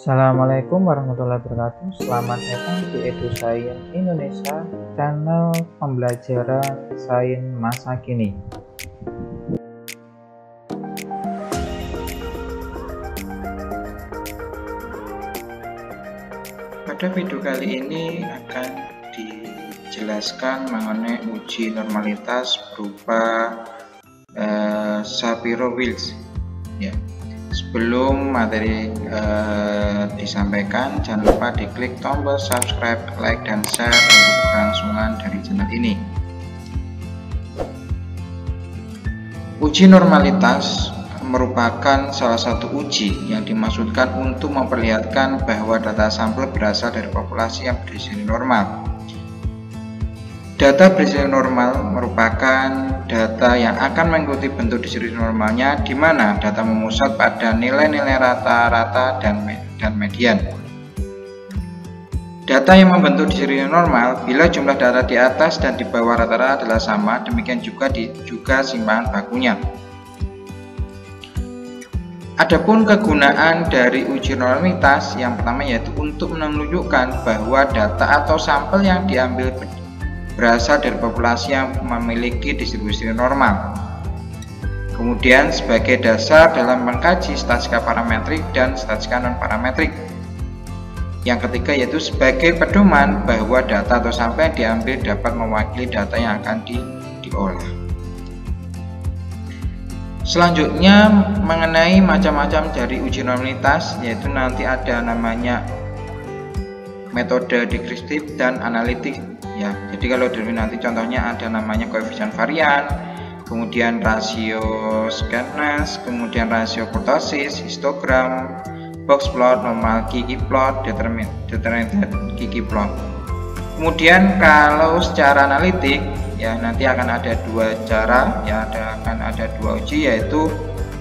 Assalamualaikum warahmatullahi wabarakatuh. Selamat datang di EduScience Indonesia, channel pembelajaran sains masa kini. Pada video kali ini akan dijelaskan mengenai uji normalitas berupa Shapiro-Wilks. Ya. Sebelum materi disampaikan, jangan lupa diklik tombol subscribe, like, dan share untuk keberlangsungan dari channel ini. Uji normalitas merupakan salah satu uji yang dimaksudkan untuk memperlihatkan bahwa data sampel berasal dari populasi yang berdistribusi normal. Data berdistribusi normal merupakan data yang akan mengikuti bentuk distribusi normalnya, di mana data memusat pada nilai-nilai rata-rata dan median. Data yang membentuk distribusi normal bila jumlah data di atas dan di bawah rata-rata adalah sama, demikian juga simpangan bakunya. Adapun kegunaan dari uji normalitas yang pertama yaitu untuk menunjukkan bahwa data atau sampel yang diambil berasal dari populasi yang memiliki distribusi normal. Kemudian sebagai dasar dalam mengkaji statistika parametrik dan statistika non-parametrik. Yang ketiga yaitu sebagai pedoman bahwa data atau sampel yang diambil dapat mewakili data yang akan diolah. Selanjutnya mengenai macam-macam dari uji normalitas, yaitu nanti ada namanya metode deskriptif dan analitik. Ya, jadi kalau dulu nanti contohnya ada namanya koefisien varian, kemudian rasio skewness, kemudian rasio kurtosis, histogram, box plot, normal Gini plot, determinate Gini plot. Kemudian kalau secara analitik, ya nanti akan ada dua cara, ya akan ada dua uji, yaitu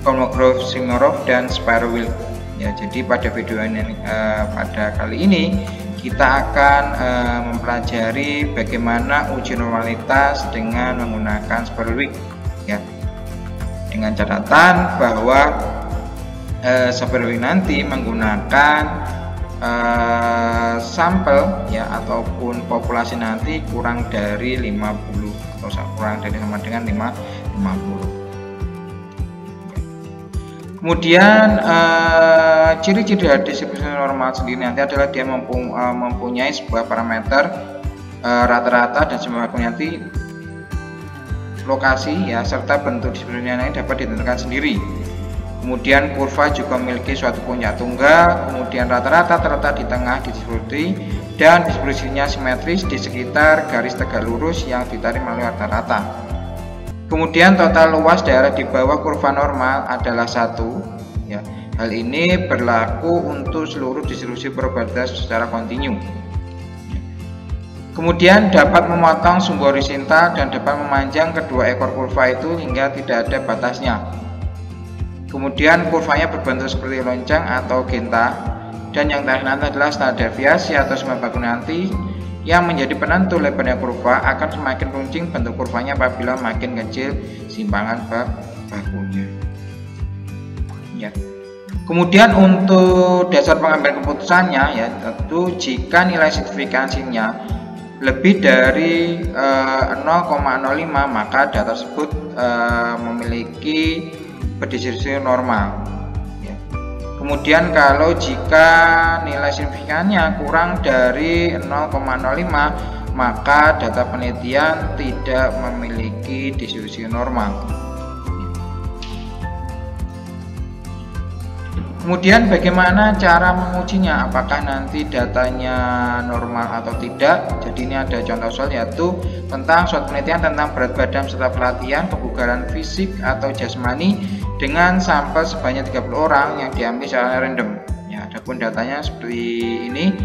Kolmogorov-Smirnov dan Shapiro-Wilks. Ya, jadi pada video ini pada kali ini kita akan mempelajari bagaimana uji normalitas dengan menggunakan Shapiro-Wilks, ya, dengan catatan bahwa Shapiro-Wilks nanti menggunakan sampel, ya, ataupun populasi nanti kurang dari 50 atau kurang dari sama dengan 50. Kemudian ciri-ciri dari distribusi normal sendiri nanti adalah dia mempunyai sebuah parameter rata-rata dan semua nanti lokasi, ya, serta bentuk distribusinya ini dapat ditentukan sendiri. Kemudian kurva juga memiliki suatu puncak tunggal, kemudian rata-rata terletak di tengah distribusi dan distribusinya simetris di sekitar garis tegak lurus yang ditarik melalui rata-rata. Kemudian total luas daerah di bawah kurva normal adalah 1, ya. Hal ini berlaku untuk seluruh distribusi probabilitas secara kontinu. Kemudian dapat memotong sumbu horizontal dan dapat memanjang kedua ekor kurva itu hingga tidak ada batasnya. Kemudian kurvanya berbentuk seperti lonceng atau genta, dan yang terakhir nanti adalah standar deviasi atau simpangan baku nanti yang menjadi penentu lebarnya kurva. Akan semakin runcing bentuk kurvanya apabila makin kecil simpangan bakunya, ya. Kemudian untuk dasar pengambilan keputusannya, ya, tentu jika nilai signifikansinya lebih dari 0,05 maka data tersebut memiliki berdistribusi normal, ya. Kemudian kalau jika nilai signifikannya kurang dari 0,05 maka data penelitian tidak memiliki distribusi normal. Kemudian bagaimana cara mengujinya, apakah nanti datanya normal atau tidak? Jadi ini ada contoh soal, yaitu tentang suatu penelitian tentang berat badan serta pelatihan kebugaran fisik atau jasmani dengan sampel sebanyak 30 orang yang diambil secara random. Ya, adapun datanya seperti ini.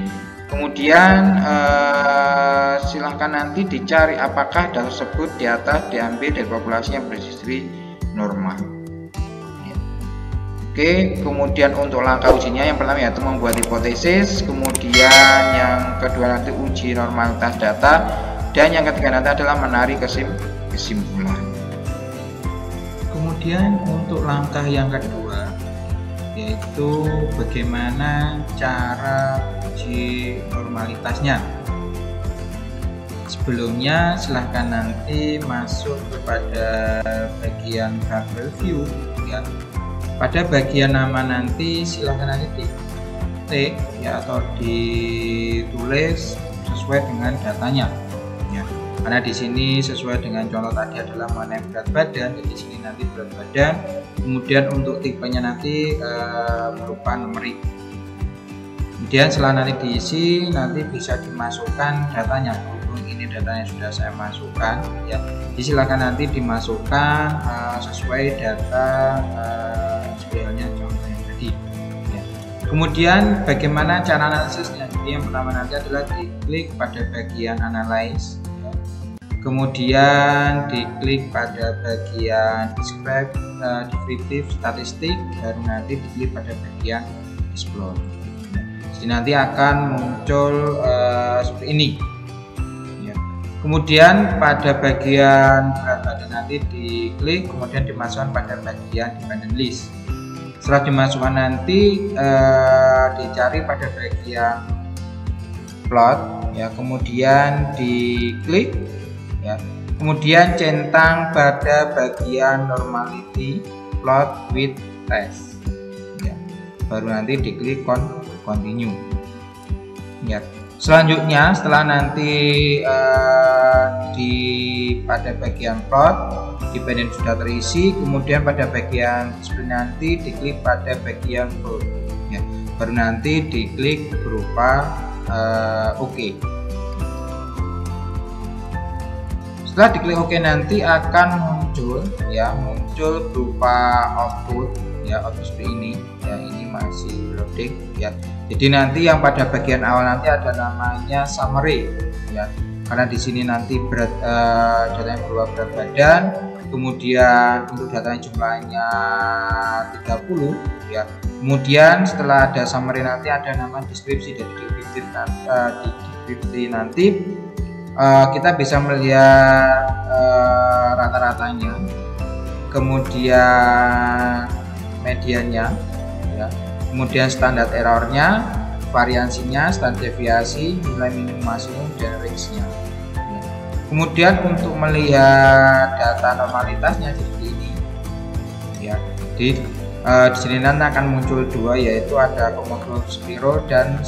Kemudian silahkan nanti dicari apakah data tersebut di atas diambil dari populasi yang berdistribusi normal. Oke, kemudian untuk langkah ujinya yang pertama yaitu membuat hipotesis, kemudian yang kedua nanti uji normalitas data, dan yang ketiga nanti adalah menarik kesimpulan. Kemudian untuk langkah yang kedua, yaitu bagaimana cara uji normalitasnya. Sebelumnya silahkan nanti masuk kepada bagian Bubble View ya. Pada bagian nama nanti silahkan nanti diketik ya, atau ditulis sesuai dengan datanya ya. Karena di sini sesuai dengan contoh tadi adalah mengenai berat badan, jadi di sini nanti berat badan. Kemudian untuk tipenya nanti berupa numerik. Kemudian setelah nanti diisi, nanti bisa dimasukkan datanya. Ini datanya sudah saya masukkan ya. Jadi silakan nanti dimasukkan sesuai data sebenarnya contoh yang tadi ya. Kemudian bagaimana cara analisisnya? Jadi yang pertama nanti adalah diklik pada bagian analyze ya. Kemudian diklik pada bagian descriptive statistik, baru nanti diklik pada bagian explore ya. Jadi nanti akan muncul seperti ini. Kemudian pada bagian berat badan nanti diklik, kemudian dimasukkan pada bagian dependent list. Setelah dimasukkan nanti dicari pada bagian plot ya, kemudian diklik ya, kemudian centang pada bagian normality plot with test ya, baru nanti diklik continue ya. Selanjutnya setelah nanti pada bagian plot dependent sudah terisi, kemudian pada bagian display nanti diklik pada bagian plot ya, baru nanti diklik berupa OK. Setelah diklik OK nanti akan muncul ya, muncul berupa output ya, output seperti ini ya. Ini masih loading ya. Jadi nanti yang pada bagian awal nanti ada namanya summary ya, karena di sini nanti berat datanya berupa berat badan, kemudian untuk datanya jumlahnya 30 ya. Kemudian setelah ada summary nanti ada nama deskripsi, dan di deskripsi nanti kita bisa melihat rata-ratanya, kemudian mediannya ya, kemudian standar errornya, variansinya, standar deviasi, nilai minimum maksimum, dan range-nya ya. Kemudian untuk melihat data normalitasnya seperti ini ya. Di sini nanti akan muncul dua, yaitu ada Komodoro Spiro dan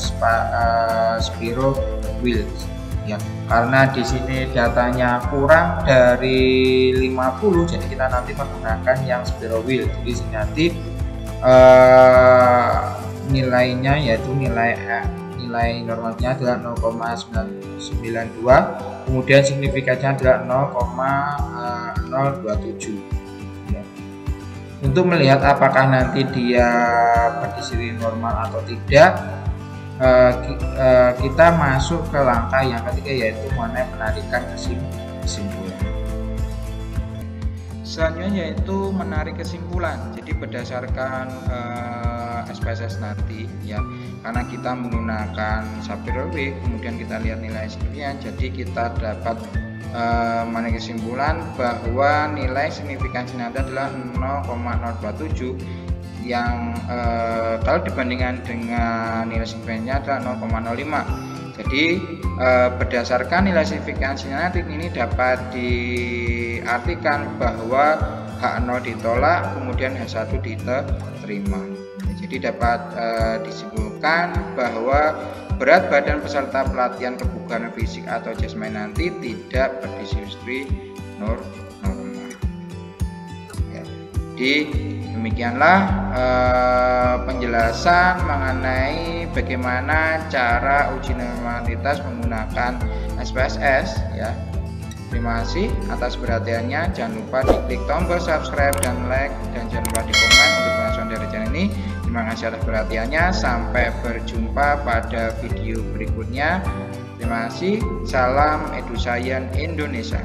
Spiro Wheels ya. Karena di sini datanya kurang dari 50, jadi kita nanti menggunakan yang Spiro Wheel. Jadi sini nanti nilainya yaitu nilai normalnya adalah 0,992, kemudian signifikannya adalah 0,027 ya. Untuk melihat apakah nanti dia berdiri normal atau tidak, kita masuk ke langkah yang ketiga, yaitu mengenai penarikan kesimpulan. Selanjutnya yaitu menarik kesimpulan. Jadi berdasarkan SPSS nanti ya, karena kita menggunakan Shapiro Wilk, kemudian kita lihat nilai signifikan, jadi kita dapat menarik kesimpulan bahwa nilai signifikansi nanti adalah 0,027, yang kalau dibandingkan dengan nilai signifikannya adalah 0,05. Jadi berdasarkan nilai signifikansinya nanti ini dapat diartikan bahwa H0 ditolak, kemudian H1 diterima. Jadi dapat disimpulkan bahwa berat badan peserta pelatihan kebugaran fisik atau jasmani nanti tidak berdiskripsi normal. Ya. Jadi demikianlah penjelasan mengenai bagaimana cara uji normalitas menggunakan SPSS ya. Terima kasih atas perhatiannya. Jangan lupa diklik tombol subscribe dan like, dan jangan lupa di komen untuk pengasuhan dari channel ini. Terima kasih atas perhatiannya. Sampai berjumpa pada video berikutnya. Terima kasih. Salam EduScience Indonesia.